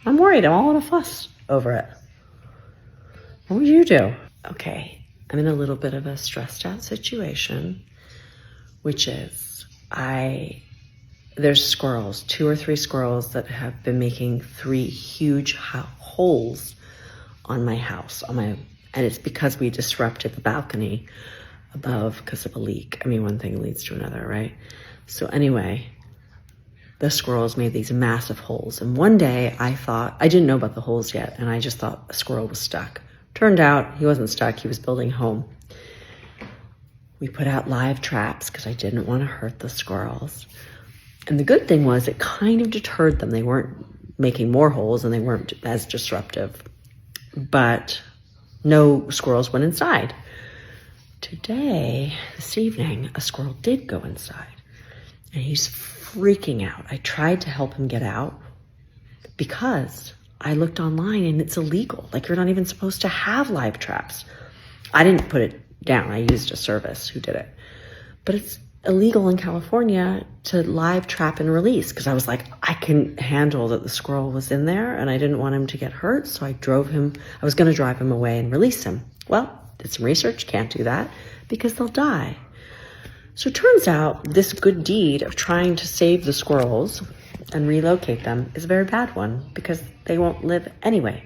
I'm worried. I'm all in a fuss over it. What would you do? Okay, I'm in a little bit of a stressed out situation, which is there's squirrels, 2 or 3 squirrels that have been making 3 huge holes on my house, and it's because we disrupted the balcony above because of a leak. I mean, one thing leads to another, right? So anyway, the squirrels made these massive holes. And one day I didn't know about the holes yet, and I just thought a squirrel was stuck. Turned out he wasn't stuck, he was building a home. We put out live traps because I didn't want to hurt the squirrels. And the good thing was it kind of deterred them. They weren't making more holes and they weren't as disruptive. But no squirrels went inside. Today, this evening, a squirrel did go inside. And he's freaking out. I tried to help him get out because I looked online and it's illegal. Like, you're not even supposed to have live traps. I didn't put it down. I used a service who did it. But it's illegal in California to live trap and release, because I was like, I can handle that the squirrel was in there and I didn't want him to get hurt. So I was going to drive him away and release him. Well, did some research, can't do that because they'll die. So it turns out this good deed of trying to save the squirrels and relocate them is a very bad one because they won't live anyway.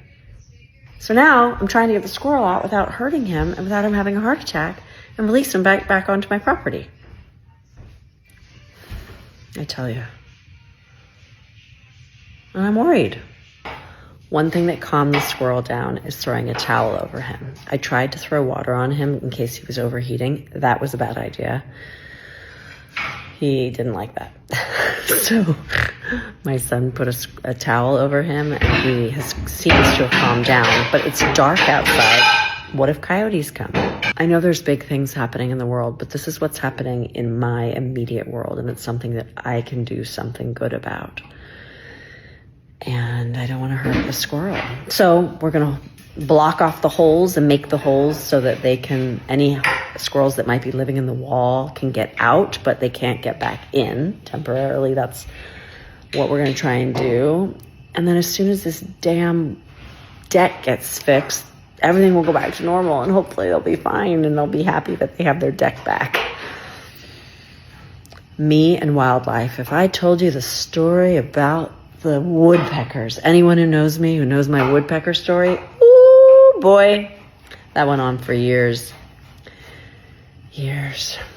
So now I'm trying to get the squirrel out without hurting him and without him having a heart attack and release him back onto my property. I tell you. And I'm worried. One thing that calmed the squirrel down is throwing a towel over him. I tried to throw water on him in case he was overheating. That was a bad idea. He didn't like that. So my son put a towel over him and he seems to have calmed down, but it's dark outside. What if coyotes come? I know there's big things happening in the world, but this is what's happening in my immediate world, and it's something that I can do something good about. And I don't want to hurt the squirrel. So we're going to block off the holes and make the holes so that any squirrels that might be living in the wall can get out, but they can't get back in temporarily. That's what we're going to try and do. And then as soon as this damn deck gets fixed, everything will go back to normal and hopefully they'll be fine and they'll be happy that they have their deck back. Me and wildlife. If I told you the story about the woodpeckers, anyone who knows me, who knows my woodpecker story, ooh boy, that went on for years.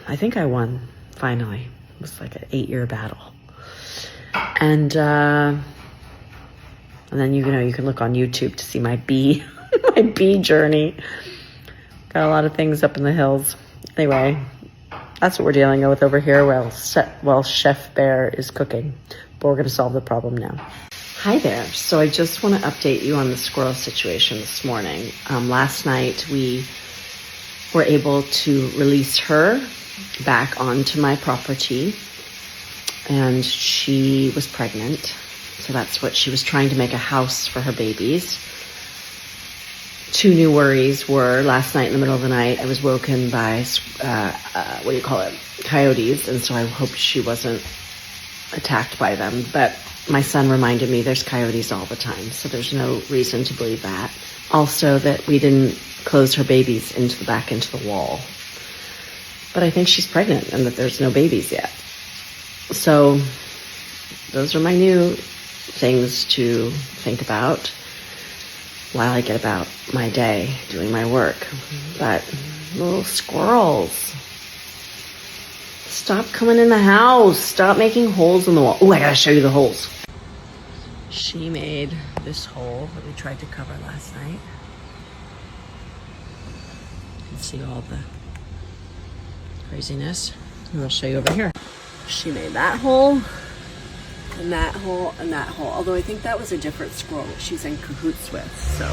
I think I won, finally. It was like an 8-year battle. And then, you can look on YouTube to see my bee journey. Got a lot of things up in the hills. Anyway, that's what we're dealing with over here while Chef Bear is cooking. But we're going to solve the problem now. Hi there. So I just want to update you on the squirrel situation this morning. Last night we were able to release her back onto my property, and she was pregnant. So that's what she was trying to make a house for her babies. 2 new worries were last night in the middle of the night, I was woken by, coyotes. And so I hoped she wasn't attacked by them. But my son reminded me there's coyotes all the time. So there's no reason to believe that. Also that we didn't close her babies into the wall. But I think she's pregnant and that there's no babies yet. So those are my new things to think about while I get about my day doing my work. But little squirrels, stop coming in the house. Stop making holes in the wall. Oh, I gotta show you the holes. She made this hole that we tried to cover last night. You can see all the craziness. And I'll show you over here. She made that hole, and that hole, and that hole. Although I think that was a different squirrel that she's in cahoots with, so